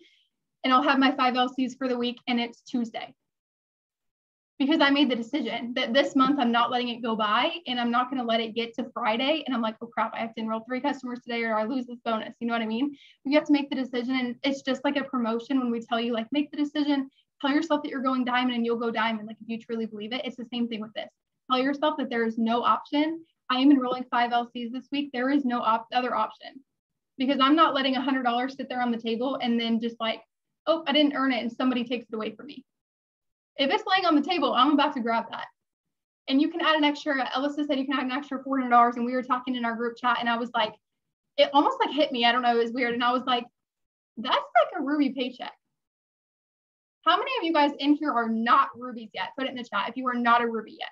and I'll have my 5 LCs for the week and it's Tuesday. Because I made the decision that this month I'm not letting it go by and I'm not going to let it get to Friday. And I'm like, oh crap, I have to enroll 3 customers today or I lose this bonus. You know what I mean? You have to make the decision. And it's just like a promotion when we tell you like, make the decision, tell yourself that you're going diamond and you'll go diamond. Like if you truly believe it, it's the same thing with this. Tell yourself that there is no option. I am enrolling 5 LCs this week. There is no other option because I'm not letting $100 sit there on the table and then just like, oh, I didn't earn it and somebody takes it away from me. If it's laying on the table, I'm about to grab that. And you can add an extra, Alyssa said you can add an extra $400. And we were talking in our group chat and I was like, it almost like hit me. I don't know, it was weird. And I was like, that's like a Ruby paycheck. How many of you guys in here are not Rubies yet? Put it in the chat if you are not a Ruby yet.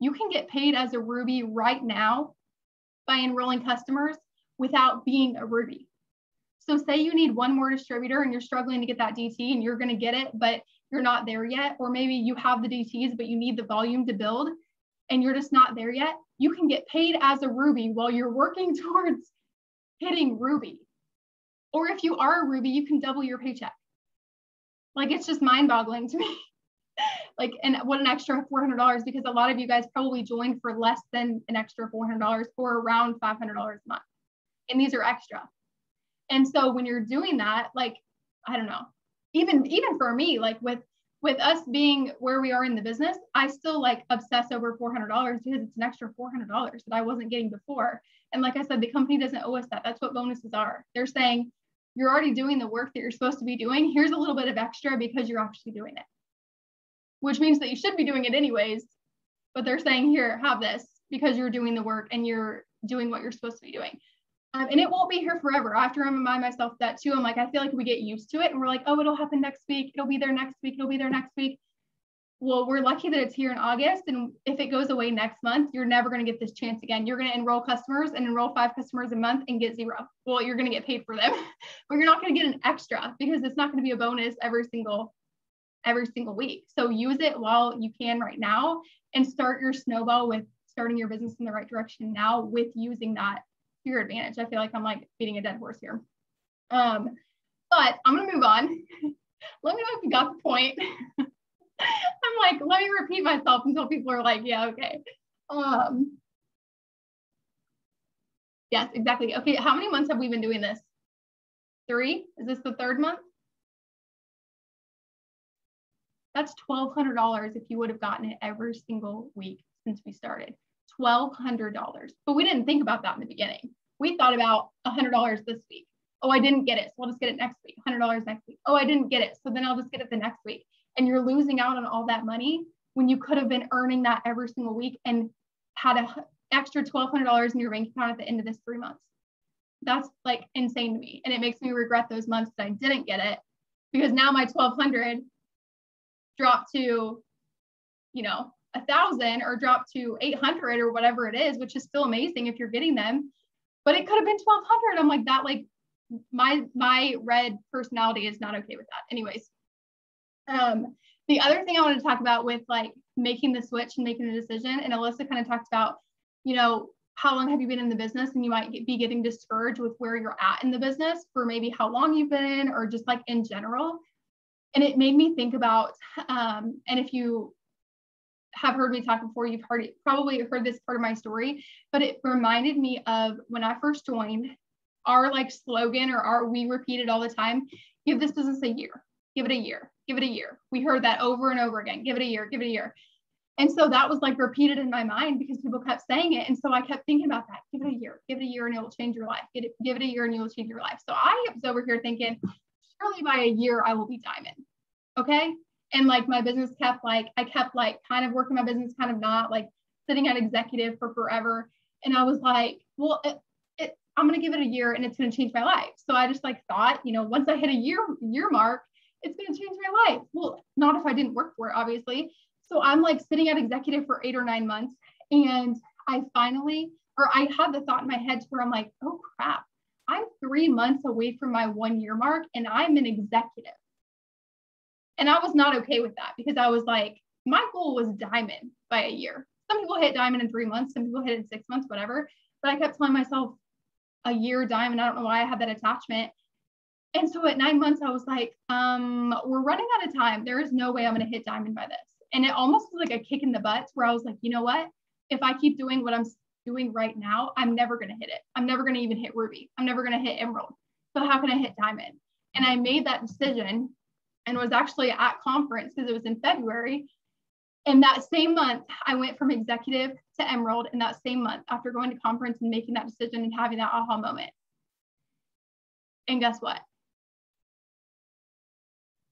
You can get paid as a Ruby right now by enrolling customers without being a Ruby. So say you need 1 more distributor and you're struggling to get that DT and you're going to get it, but you're not there yet. Or maybe you have the DTs, but you need the volume to build and you're just not there yet. You can get paid as a Ruby while you're working towards hitting Ruby. Or if you are a Ruby, you can double your paycheck. Like it's just mind boggling to me. Like, and what an extra $400 because a lot of you guys probably joined for less than an extra $400 or around $500 a month. And these are extra. And so when you're doing that, like, I don't know, even for me, like with us being where we are in the business, I still like obsess over $400 because it's an extra $400 that I wasn't getting before. And like I said, the company doesn't owe us that. That's what bonuses are. They're saying you're already doing the work that you're supposed to be doing. Here's a little bit of extra because you're actually doing it, which means that you should be doing it anyways. But they're saying, here, have this because you're doing the work and you're doing what you're supposed to be doing. And it won't be here forever. I have to remind myself that too. I'm like, I feel like we get used to it and we're like, oh, it'll happen next week. It'll be there next week. It'll be there next week. Well, we're lucky that it's here in August. And if it goes away next month, you're never going to get this chance again. You're going to enroll customers and enroll 5 customers a month and get 0. Well, you're going to get paid for them, but you're not going to get an extra because it's not going to be a bonus every single week. So use it while you can right now and start your snowball with starting your business in the right direction now with using that to your advantage. I feel like I'm like beating a dead horse here. But I'm gonna move on. Let me know if you got the point. I'm like, let me repeat myself until people are like, yeah, okay. Yes, exactly. Okay, how many months have we been doing this? 3? Is this the 3rd month? That's $1,200 if you would have gotten it every single week since we started. $1,200. But we didn't think about that in the beginning. We thought about $100 this week. Oh, I didn't get it. So I'll just get it next week, $100 next week. Oh, I didn't get it. So then I'll just get it the next week. And you're losing out on all that money when you could have been earning that every single week and had an extra $1,200 in your bank account at the end of this 3 months. That's like insane to me. And it makes me regret those months that I didn't get it, because now my 1,200 dropped to, you know, 1,000 or dropped to 800 or whatever it is, which is still amazing if you're getting them, but it could have been 1,200. I'm like, that, like, my red personality is not okay with that. Anyways, the other thing I want to talk about with like making the switch and making the decision, and Alyssa kind of talked about, you know, how long have you been in the business, and you might be getting discouraged with where you're at in the business for maybe how long you've been or just like in general. And it made me think about, and if you have heard me talk before, you've probably heard this part of my story, but it reminded me of when I first joined. Our like slogan, or we repeated all the time, give this business a year, give it a year, give it a year. We heard that over and over again, give it a year, give it a year. And so that was like repeated in my mind because people kept saying it. And so I kept thinking about that, give it a year and it will change your life. Give it a year and you will change your life. So I was over here thinking, surely by a year I will be diamond. Okay. And like my business I kept kind of working my business, kind of not, like sitting at executive for forever. And I was like, well, I'm going to give it a year and it's going to change my life. So I just like thought, you know, once I hit a year mark, it's going to change my life. Well, not if I didn't work for it, obviously. So I'm like sitting at executive for 8 or 9 months. And I had the thought in my head where I'm like, oh crap, I'm 3 months away from my 1 year mark and I'm an executive. And I was not okay with that, because I was like, my goal was diamond by a year. Some people hit diamond in 3 months, some people hit it in 6 months, whatever. But I kept telling myself a year diamond. I don't know why I had that attachment. And so at 9 months, I was like, we're running out of time. There is no way I'm going to hit diamond by this. And it almost was like a kick in the butt, where I was like, you know what? If I keep doing what I'm doing right now, I'm never going to hit it. I'm never going to even hit ruby. I'm never going to hit emerald. So how can I hit diamond? And I made that decision and was actually at conference, because it was in February. And that same month, I went from executive to emerald. And that same month, after going to conference and making that decision and having that aha moment. And guess what?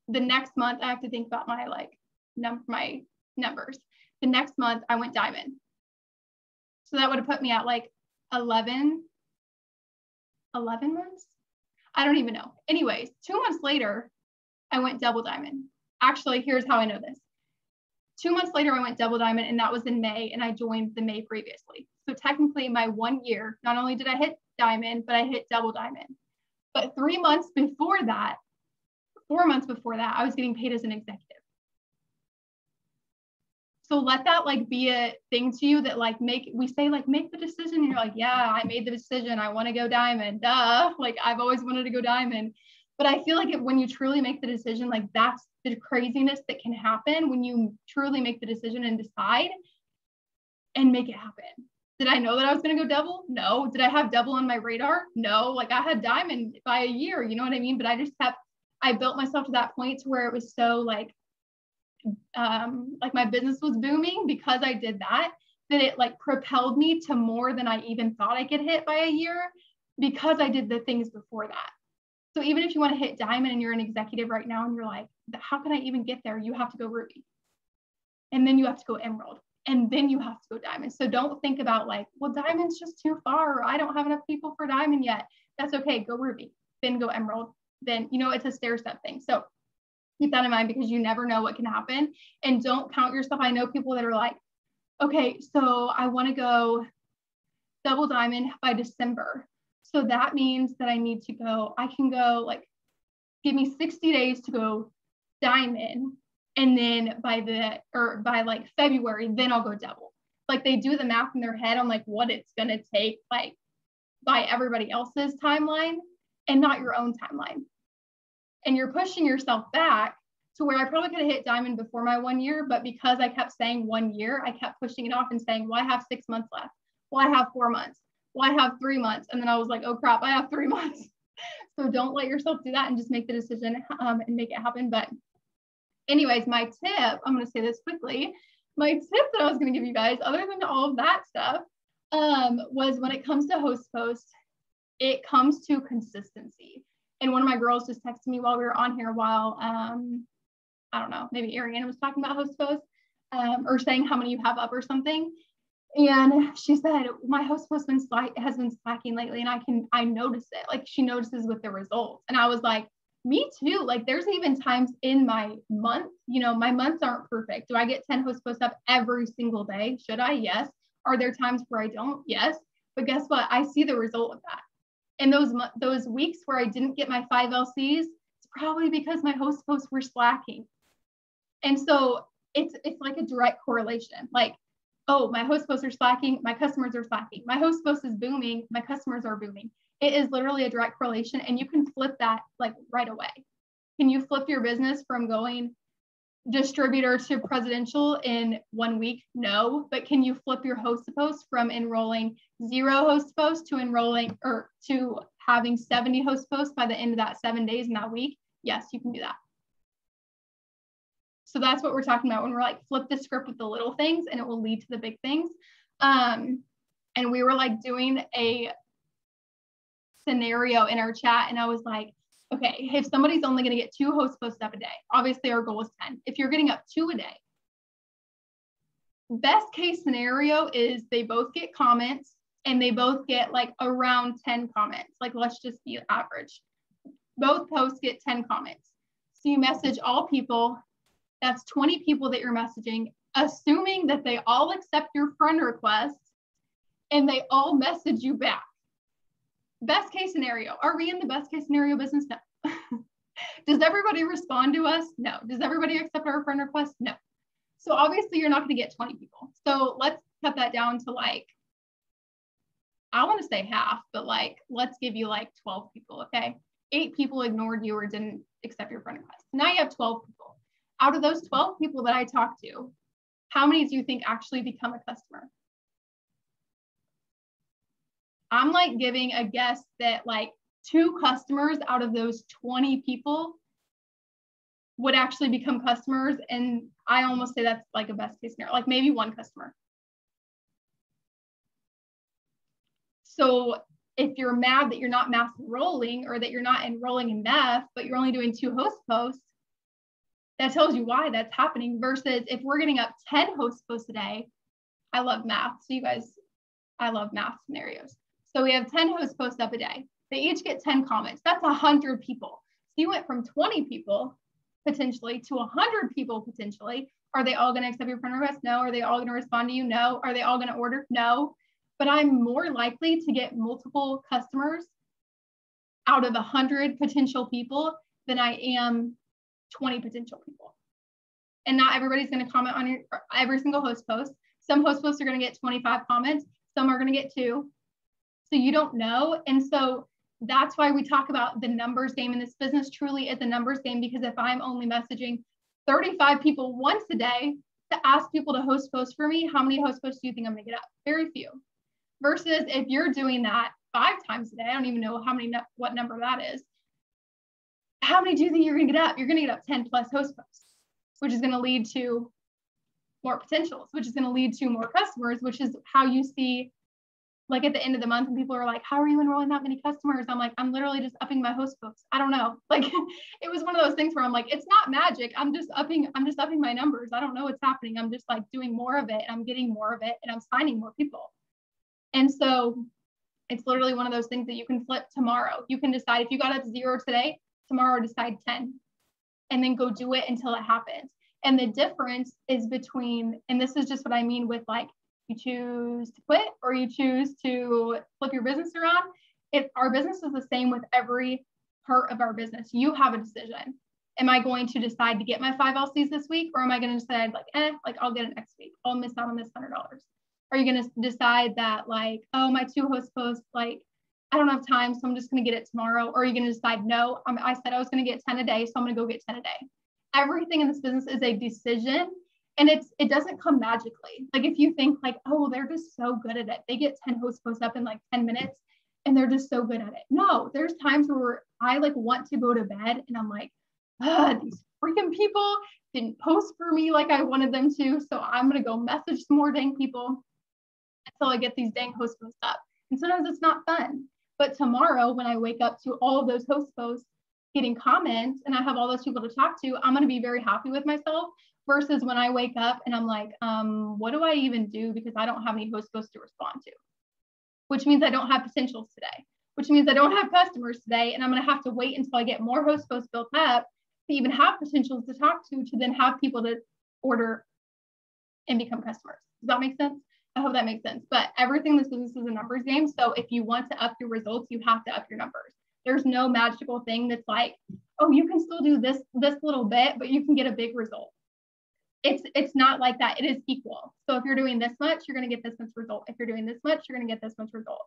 The next month, I have to think about my my numbers. The next month, I went diamond. So that would have put me at like 11 months. I don't even know. Anyways, 2 months later, I went double diamond. Actually, here's how I know this. 2 months later, I went double diamond, and that was in May, and I joined the May previously. So technically my 1 year, not only did I hit diamond, but I hit double diamond. But 3 months before that, 4 months before that, I was getting paid as an executive. So let that like be a thing to you that like make the decision. And you're like, yeah, I made the decision. I want to go diamond. Duh. Like I've always wanted to go diamond. But I feel like when you truly make the decision, like that's the craziness that can happen when you truly make the decision and decide and make it happen. Did I know that I was going to go double? No. Did I have double on my radar? No. Like I had diamond by a year, you know what I mean? But I built myself to that point to where it was so like my business was booming because I did that it like propelled me to more than I even thought I could hit by a year, because I did the things before that. So even if you want to hit diamond and you're an executive right now and you're like, how can I even get there? You have to go ruby. And then you have to go emerald. And then you have to go diamond. So don't think about like, well, diamond's just too far, or I don't have enough people for diamond yet. That's okay. Go ruby, then go emerald. Then, you know, it's a stair step thing. So keep that in mind, because you never know what can happen. And don't count yourself. I know people that are like, okay, so I want to go double diamond by December. So that means that I can go like, give me 60 days to go diamond. And then by like February, then I'll go double. Like they do the math in their head on like what it's going to take, like by everybody else's timeline and not your own timeline. And you're pushing yourself back to where I probably could have hit diamond before my 1 year, but because I kept saying 1 year, I kept pushing it off and saying, well, I have 6 months left. Well, I have 4 months. Well, I have 3 months. And then I was like, oh crap, I have 3 months. So don't let yourself do that and just make the decision and make it happen. But anyways, my tip, I'm going to say this quickly. My tip that I was going to give you guys, other than all of that stuff, was when it comes to host posts, it comes to consistency. And one of my girls just texted me while we were on here while, I don't know, maybe Ariana was talking about host posts, or saying how many you have up or something. And she said, my host post has been slacking lately, and I notice it. Like, she notices with the results. And I was like, me too. Like, there's even times in my month, my months aren't perfect. Do I get 10 host posts up every single day? Should I? Yes. Are there times where I don't? Yes. But guess what? I see the result of that. And those weeks where I didn't get my 5 LCs, it's probably because my host posts were slacking. And so it's like a direct correlation. Like, oh, my host posts are slacking, my customers are slacking. My host post is booming, my customers are booming. It is literally a direct correlation, and you can flip that like right away. Can you flip your business from going distributor to presidential in 1 week? No. But can you flip your host post from enrolling 0 host posts to enrolling or to having 70 host posts by the end of that 7 days in that week? Yes, you can do that. So that's what we're talking about when we're like, flip the script with the little things and it will lead to the big things. And we were like doing a scenario in our chat, and I was like, okay, if somebody's only going to get 2 host posts up a day, obviously our goal is 10. If you're getting up 2 a day, best case scenario is they both get comments and they both get like around 10 comments. Like, let's just be average. Both posts get 10 comments. So you message all people. That's 20 people that you're messaging, assuming that they all accept your friend request and they all message you back. Best case scenario. Are we in the best case scenario business? No. Does everybody respond to us? No. Does everybody accept our friend request? No. So obviously you're not going to get 20 people. So let's cut that down to like, I want to say half, but like, let's give you like 12 people, okay? 8 people ignored you or didn't accept your friend request. Now you have 12 people. Out of those 12 people that I talked to, how many do you think actually become a customer? I'm like giving a guess that like 2 customers out of those 20 people would actually become customers. And I almost say that's like a best case scenario, like maybe 1 customer. So if you're mad that you're not mass enrolling or that you're not enrolling in math, but you're only doing 2 host posts, that tells you why that's happening, versus if we're getting up 10 host posts a day. I love math. So you guys, I love math scenarios. So we have 10 host posts up a day. They each get 10 comments. That's 100 people. So you went from 20 people potentially to 100 people potentially. Are they all going to accept your friend request? No. Are they all going to respond to you? No. Are they all going to order? No. But I'm more likely to get multiple customers out of 100 potential people than I am 20 potential people. And not everybody's going to comment on your every single host post. Some host posts are going to get 25 comments. Some are going to get 2. So you don't know. And so that's why we talk about the numbers game. And this business truly is a numbers game, because if I'm only messaging 35 people once a day to ask people to host posts for me, how many host posts do you think I'm going to get up? Very few. Versus if you're doing that 5 times a day, I don't even know what number that is. How many do you think you're going to get up? You're going to get up 10 plus host posts, which is going to lead to more potentials, which is going to lead to more customers, which is how you see, like at the end of the month, when people are like, how are you enrolling that many customers? I'm like, I'm literally just upping my host posts. I don't know. Like, it was one of those things where I'm like, it's not magic. I'm just upping my numbers. I don't know what's happening. I'm just like doing more of it, and I'm getting more of it, and I'm signing more people. And so it's literally one of those things that you can flip tomorrow. You can decide, if you got up 0 today, tomorrow decide 10, and then go do it until it happens. And the difference is between, and this is just what I mean with like, you choose to quit or you choose to flip your business around. Our business is the same with every part of our business. You have a decision. Am I going to decide to get my 5 LCs this week? Or am I going to decide like I'll get it next week. I'll miss out on this $100. Are you going to decide that like, oh, my 2 host posts, like, I don't have time, so I'm just going to get it tomorrow? Or are you going to decide, no, I said I was going to get 10 a day, so I'm going to go get 10 a day. Everything in this business is a decision, and it doesn't come magically. Like, if you think like, oh, they're just so good at it. They get 10 host posts up in like 10 minutes and they're just so good at it. No, there's times where I like want to go to bed and I'm like, these freaking people didn't post for me like I wanted them to. So I'm going to go message some more dang people until I get these dang host posts up. And sometimes it's not fun. But tomorrow, when I wake up to all of those host posts getting comments and I have all those people to talk to, I'm going to be very happy with myself versus when I wake up and I'm like, what do I even do? Because I don't have any host posts to respond to, which means I don't have potentials today, which means I don't have customers today. And I'm going to have to wait until I get more host posts built up to even have potentials to talk to then have people to order and become customers. Does that make sense? I hope that makes sense. But everything in this business is a numbers game. So if you want to up your results, you have to up your numbers. There's no magical thing that's like, oh, you can still do this little bit, but you can get a big result. It's not like that. It is equal. So if you're doing this much, you're going to get this much result. If you're doing this much, you're going to get this much result.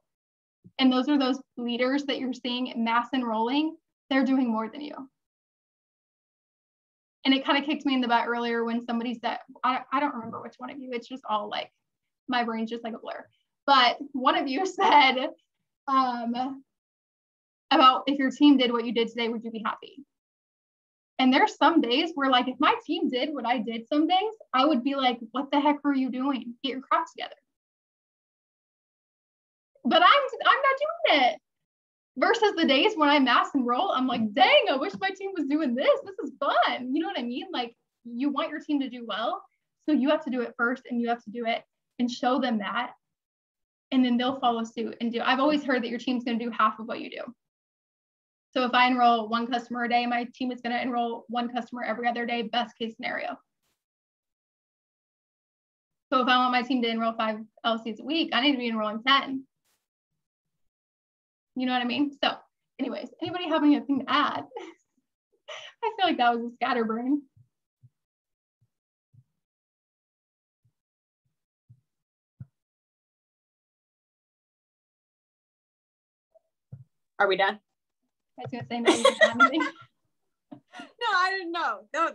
And those are those leaders that you're seeing mass enrolling. They're doing more than you. And it kind of kicked me in the butt earlier when somebody said, I don't remember which one of you, it's just all like, my brain's just like a blur. But one of you said about if your team did what you did today, would you be happy? And there's some days where like, if my team did what I did some days, I would be like, what the heck were you doing? Get your crap together. But I'm not doing it. Versus the days when I mass enroll, I'm like, dang, I wish my team was doing this. This is fun. You know what I mean? Like, you want your team to do well. So you have to do it first and you have to do it and show them that. And then they'll follow suit and do. I've always heard that your team's going to do half of what you do. So if I enroll one customer a day, my team is going to enroll one customer every other day, best case scenario. So if I want my team to enroll 5 LCs a week, I need to be enrolling 10. You know what I mean? So anyways, anybody have anything to add? I feel like that was a scatterbrain. Are we done? I was gonna say no, you didn't have anything. No, I didn't know. No,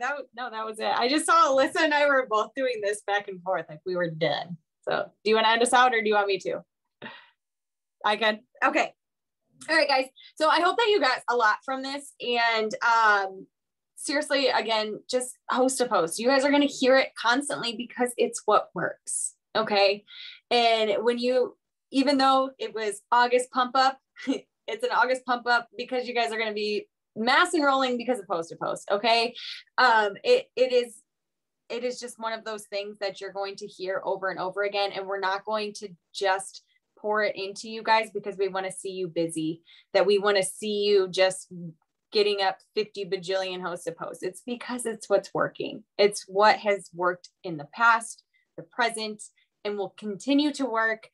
that was it. I just saw Alyssa and I were both doing this back and forth like we were done. So do you want to end us out or do you want me to? I can. Okay. All right, guys. So I hope that you got a lot from this. And seriously, again, just host a post. You guys are going to hear it constantly because it's what works. Okay. And even though it was August pump up, it's an August pump up because you guys are going to be mass enrolling because of post to post. Okay. It is just one of those things that you're going to hear over and over again. And we're not going to just pour it into you guys because we want to see you busy, that we want to see you just getting up 50 bajillion hosts to post. It's because it's what's working. It's what has worked in the past, the present, and will continue to work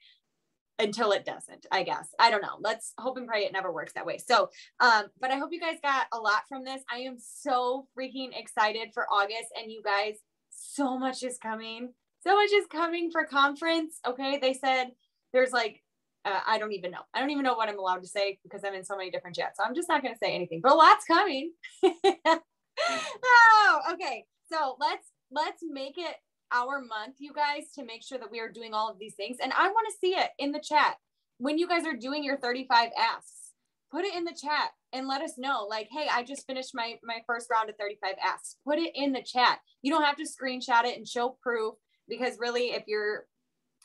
until it doesn't, I guess. I don't know. Let's hope and pray it never works that way. So, but I hope you guys got a lot from this. I am so freaking excited for August, and you guys, so much is coming. So much is coming for conference. Okay. They said there's like, I don't even know. I don't even know what I'm allowed to say because I'm in so many different chats. So I'm just not going to say anything, but a lot's coming. Oh, okay. So let's make it our month, you guys, to make sure that we are doing all of these things. And I want to see it in the chat. When you guys are doing your 35 asks, put it in the chat and let us know, like, hey, I just finished my first round of 35 asks. Put it in the chat. You don't have to screenshot it and show proof, because really, if you're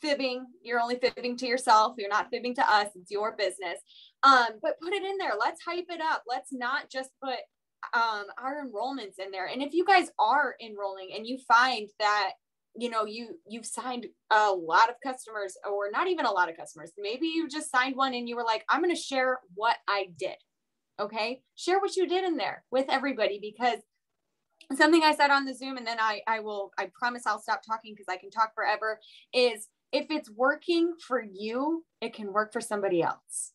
fibbing, you're only fibbing to yourself. You're not fibbing to us. It's your business. But put it in there. Let's hype it up. Let's not just put our enrollments in there. And if you guys are enrolling and you find that, you know, you've signed a lot of customers, or not even a lot of customers, maybe you just signed one and you were like, I'm going to share what I did. Okay. Share what you did in there with everybody, because something I said on the Zoom, and then I promise I'll stop talking because I can talk forever, is if it's working for you, it can work for somebody else.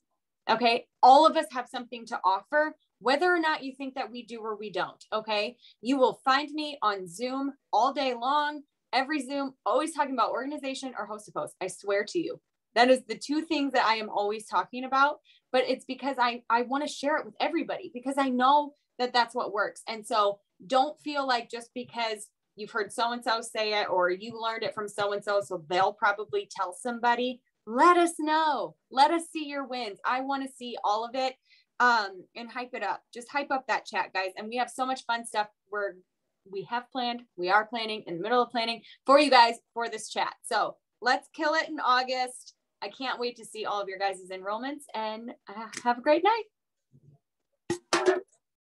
Okay. All of us have something to offer, whether or not you think that we do or we don't. Okay. You will find me on Zoom all day long, every Zoom, always talking about organization or host to post. I swear to you, that is the two things that I am always talking about, but it's because I want to share it with everybody, because I know that that's what works. And so don't feel like just because you've heard so-and-so say it, or you learned it from so-and-so, so they'll probably tell somebody. Let us know. Let us see your wins. I want to see all of it, and hype it up. Just hype up that chat, guys. And we have so much fun stuff we have planned. We are planning, in the middle of planning for you guys for this chat. So let's kill it in August. I can't wait to see all of your guys' enrollments, and have a great night.